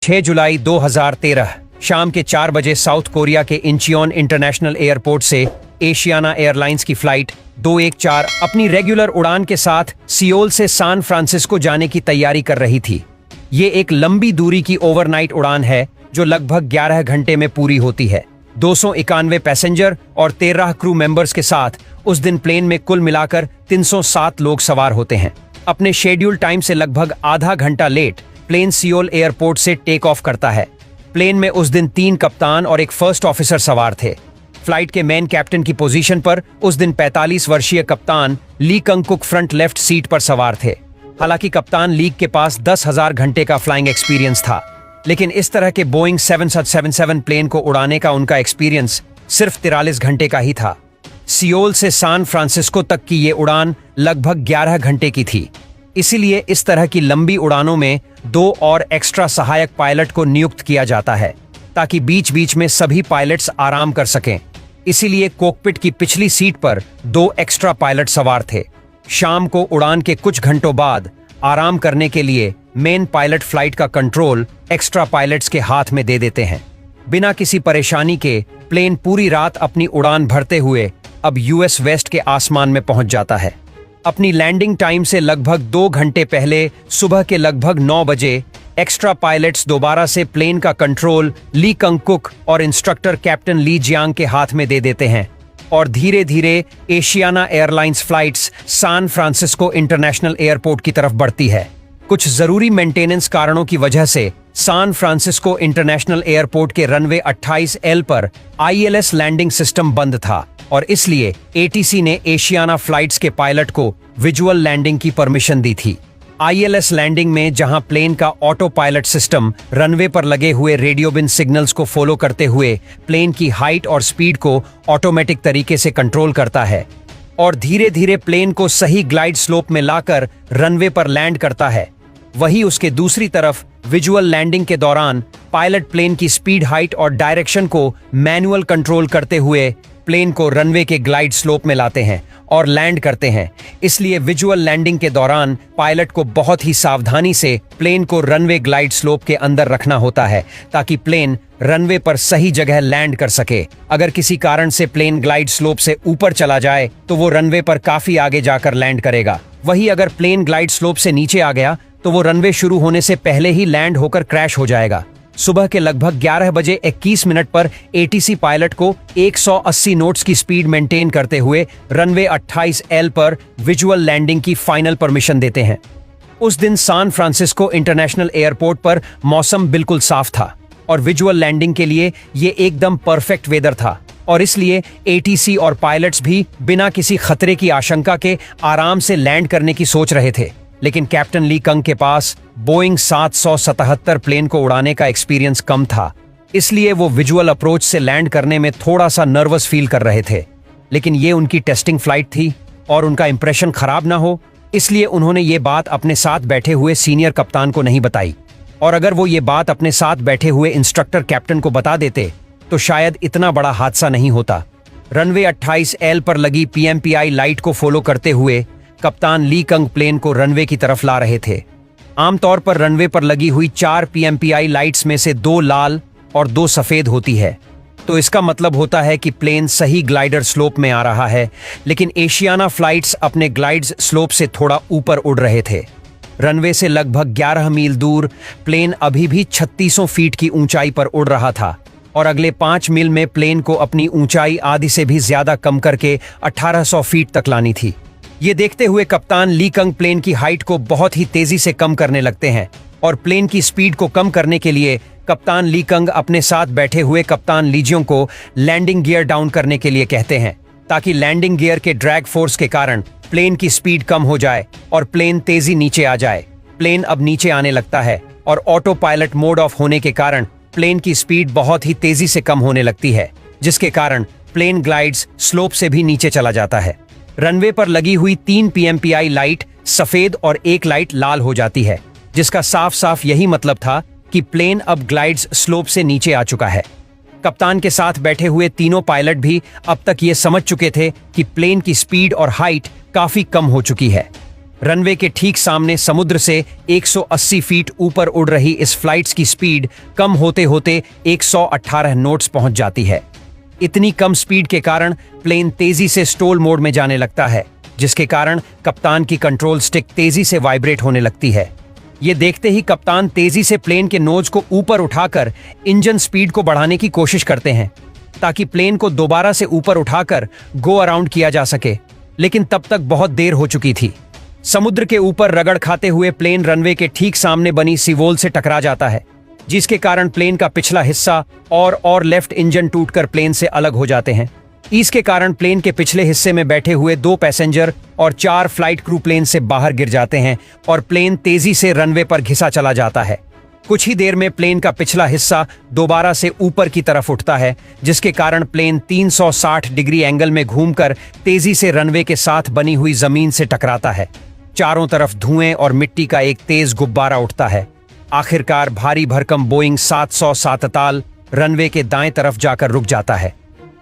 6 जुलाई 2013 शाम के 4 बजे साउथ कोरिया के इंचियोन इंटरनेशनल एयरपोर्ट से एशियाना एयरलाइंस की फ्लाइट 214 अपनी रेगुलर उड़ान के साथ सियोल से सैन फ्रांसिस्को जाने की तैयारी कर रही थी। ये एक लंबी दूरी की ओवरनाइट उड़ान है जो लगभग 11 घंटे में पूरी होती है। 291 पैसेंजर और 13 क्रू मेंबर्स के साथ उस दिन प्लेन में कुल मिलाकर 307 लोग सवार होते हैं। अपने शेड्यूल टाइम से लगभग आधा घंटा लेट प्लेन सियोल एयरपोर्ट से टेक ऑफ करता है। प्लेन में उस दिन 3 कप्तान और एक फर्स्ट ऑफिसर सवार थे। फ्लाइट के मेन कैप्टन की पोजीशन पर उस दिन 45 वर्षीय कप्तान Lee Kang Kuk front left seat पर सवार थे। हालांकि कप्तान ली के पास 10,000 घंटे का फ्लाइंग एक्सपीरियंस था, लेकिन इस तरह के बोइंग 777 प्लेन को उड़ाने का उनका एक्सपीरियंस सिर्फ 43 घंटे का ही था। सियोल से सैन फ्रांसिस्को तक की ये उड़ान लगभग 11 घंटे की थी। इसीलिए इस तरह की लंबी उड़ानों में 2 और एक्स्ट्रा सहायक पायलट को नियुक्त किया जाता है ताकि बीच बीच में सभी पायलट्स आराम कर सकें। इसीलिए कॉकपिट की पिछली सीट पर 2 एक्स्ट्रा पायलट सवार थे। शाम को उड़ान के कुछ घंटों बाद आराम करने के लिए मेन पायलट फ्लाइट का कंट्रोल एक्स्ट्रा पायलट्स के हाथ में दे देते हैं। बिना किसी परेशानी के प्लेन पूरी रात अपनी उड़ान भरते हुए अब यूएस वेस्ट के आसमान में पहुंच जाता है। अपनी लैंडिंग टाइम से लगभग 2 घंटे पहले सुबह के लगभग 9 बजे एक्स्ट्रा पायलट्स दोबारा से प्लेन का कंट्रोल ली कंग कुक और इंस्ट्रक्टर कैप्टन ली जियांग के हाथ में दे देते हैं और धीरे धीरे Asiana Airlines flights San Francisco international airport की तरफ बढ़ती है। कुछ जरूरी मेंटेनेंस कारणों की वजह से सैन फ्रांसिस्को इंटरनेशनल एयरपोर्ट के रनवे 28L पर ILS लैंडिंग सिस्टम बंद था और इसलिए ATC ने एशियाना फ्लाइट्स के पायलट को विजुअल लैंडिंग की परमिशन दी थी। ILS लैंडिंग में जहां प्लेन का ऑटो पायलट सिस्टम रनवे पर लगे हुए रेडियो बिन सिग्नल्स को फॉलो करते हुए प्लेन की हाइट और स्पीड को ऑटोमेटिक तरीके से कंट्रोल करता है और धीरे धीरे प्लेन को सही ग्लाइड स्लोप में लाकर रनवे पर लैंड करता है। वहीं उसके दूसरी तरफ विजुअल लैंडिंग के दौरान पायलट प्लेन की स्पीड, हाइट और डायरेक्शन को मैनुअल कंट्रोल करते हुए प्लेन को रनवे के ग्लाइड स्लोप में लाते हैं और लैंड करते हैं। इसलिए विजुअल लैंडिंग के दौरान पायलट को बहुत ही सावधानी से प्लेन को रनवे ग्लाइड स्लोप के अंदर रखना होता है ताकि प्लेन रनवे पर सही जगह लैंड कर सके। अगर किसी कारण से प्लेन ग्लाइड स्लोप से ऊपर चला जाए तो वो रनवे पर काफी आगे जाकर लैंड करेगा। वहीं अगर प्लेन ग्लाइड स्लोप से नीचे आ गया तो वो रनवे शुरू होने से पहले ही लैंड होकर क्रैश हो जाएगा। सुबह के लगभग 11 बजे 21 मिनट पर ATC पायलट को 180 नोट्स की स्पीड मेंटेन करते हुए रनवे 28L पर विजुअल लैंडिंग की फाइनल परमिशन देते हैं। उस दिन सैन फ्रांसिस्को इंटरनेशनल एयरपोर्ट पर मौसम बिल्कुल साफ था और विजुअल लैंडिंग के लिए ये एकदम परफेक्ट वेदर था और इसलिए ATC और पायलट्स भी बिना किसी खतरे की आशंका के आराम से लैंड करने की सोच रहे थे। लेकिन कैप्टन ली कंग के पास बोइंग 777 प्लेन को उड़ाने का एक्सपीरियंस कम था, इसलिए वो विजुअल अप्रोच से लैंड करने में थोड़ा सा नर्वस फील कर रहे थे। लेकिन ये उनकी टेस्टिंग फ्लाइट थी और उनका इंप्रेशन खराब ना हो, इसलिए उन्होंने ये बात अपने साथ बैठे हुए सीनियर कप्तान को नहीं बताई। और अगर वो ये बात अपने साथ बैठे हुए इंस्ट्रक्टर कैप्टन को बता देते तो शायद इतना बड़ा हादसा नहीं होता। रनवे 28L पर लगी PMPI लाइट को फॉलो करते हुए कप्तान ली कंग प्लेन को रनवे की तरफ ला रहे थे। आमतौर पर रनवे पर लगी हुई 4 PMPI लाइट्स में से 2 लाल और 2 सफेद होती है, तो इसका मतलब होता है कि प्लेन सही ग्लाइडर स्लोप में आ रहा है। लेकिन एशियाना फ्लाइट्स अपने ग्लाइड्स स्लोप से थोड़ा ऊपर उड़ रहे थे। रनवे से लगभग 11 मील दूर प्लेन अभी भी 3600 फीट की ऊंचाई पर उड़ रहा था और अगले 5 मील में प्लेन को अपनी ऊंचाई आधी से भी ज्यादा कम करके 1800 फीट तक लानी थी। ये देखते हुए कप्तान ली कंग प्लेन की हाइट को बहुत ही तेजी से कम करने लगते हैं और प्लेन की स्पीड को कम करने के लिए कप्तान ली कंग अपने साथ बैठे हुए कप्तान लीजियों को लैंडिंग गियर डाउन करने के लिए कहते हैं ताकि लैंडिंग गियर के ड्रैग फोर्स के कारण प्लेन की स्पीड कम हो जाए और प्लेन तेजी नीचे आ जाए। प्लेन अब नीचे आने लगता है और ऑटो पायलट मोड ऑफ होने के कारण प्लेन की स्पीड बहुत ही तेजी से कम होने लगती है, जिसके कारण प्लेन ग्लाइड्स स्लोप से भी नीचे चला जाता है। रनवे पर लगी हुई 3 PMPI लाइट सफेद और 1 लाइट लाल हो जाती है, जिसका साफ साफ यही मतलब था कि प्लेन अब ग्लाइड्स स्लोप से नीचे आ चुका है। कप्तान के साथ बैठे हुए तीनों पायलट भी अब तक ये समझ चुके थे कि प्लेन की स्पीड और हाइट काफी कम हो चुकी है। रनवे के ठीक सामने समुद्र से 180 फीट ऊपर उड़ रही इस फ्लाइट्स की स्पीड कम होते होते 118 नोट्स पहुंच जाती है। इतनी कम स्पीड के कारण प्लेन तेजी से स्टॉल मोड में जाने लगता है, जिसके कारण कप्तान की कंट्रोल स्टिक तेजी से वाइब्रेट होने लगती है। ये देखते ही कप्तान तेजी से प्लेन के नोज को ऊपर उठाकर इंजन स्पीड को बढ़ाने की कोशिश करते हैं ताकि प्लेन को दोबारा से ऊपर उठाकर गो अराउंड किया जा सके, लेकिन तब तक बहुत देर हो चुकी थी। समुद्र के ऊपर रगड़ खाते हुए प्लेन रनवे के ठीक सामने बनी सीवोल से टकरा जाता है, जिसके कारण प्लेन का पिछला हिस्सा और लेफ्ट इंजन टूटकर प्लेन से अलग हो जाते हैं। इसके कारण प्लेन के पिछले हिस्से में बैठे हुए 2 पैसेंजर और 4 फ्लाइट क्रू प्लेन से बाहर गिर जाते हैं और प्लेन तेजी से रनवे पर घिसा चला जाता है। कुछ ही देर में प्लेन का पिछला हिस्सा दोबारा से ऊपर की तरफ उठता है, जिसके कारण प्लेन 360 डिग्री एंगल में घूमकर तेजी से रनवे के साथ बनी हुई जमीन से टकराता है। चारों तरफ धुएं और मिट्टी का एक तेज गुब्बारा उठता है। आखिरकार भारी भरकम बोइंग 707 ताल रनवे के दाएं तरफ जाकर रुक जाता है।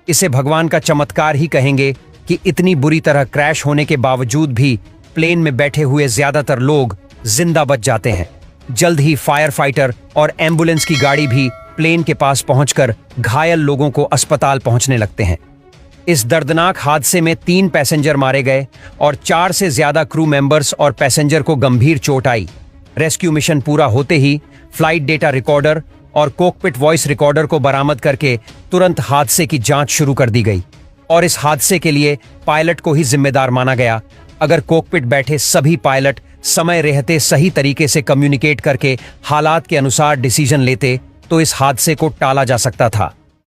इसे भगवान का चमत्कार ही कहेंगे कि इतनी बुरी तरह क्रैश होने के बावजूद भी प्लेन में बैठे हुए ज्यादातर लोग जिंदा बच जाते हैं। जल्द ही फायर फाइटर और एम्बुलेंस की गाड़ी भी प्लेन के पास पहुंचकर घायल लोगों को अस्पताल पहुंचने लगते हैं। इस दर्दनाक हादसे में 3 पैसेंजर मारे गए और 4 से ज्यादा क्रू मेंबर्स और पैसेंजर को गंभीर चोट आई। रेस्क्यू मिशन पूरा होते ही फ्लाइट डेटा रिकॉर्डर और कॉकपिट वॉइस रिकॉर्डर को बरामद करके तुरंत हादसे की जांच शुरू कर दी गई और इस हादसे के लिए पायलट को ही जिम्मेदार माना गया। अगर कॉकपिट बैठे सभी पायलट समय रहते सही तरीके से कम्युनिकेट करके हालात के अनुसार डिसीजन लेते तो इस हादसे को टाला जा सकता था।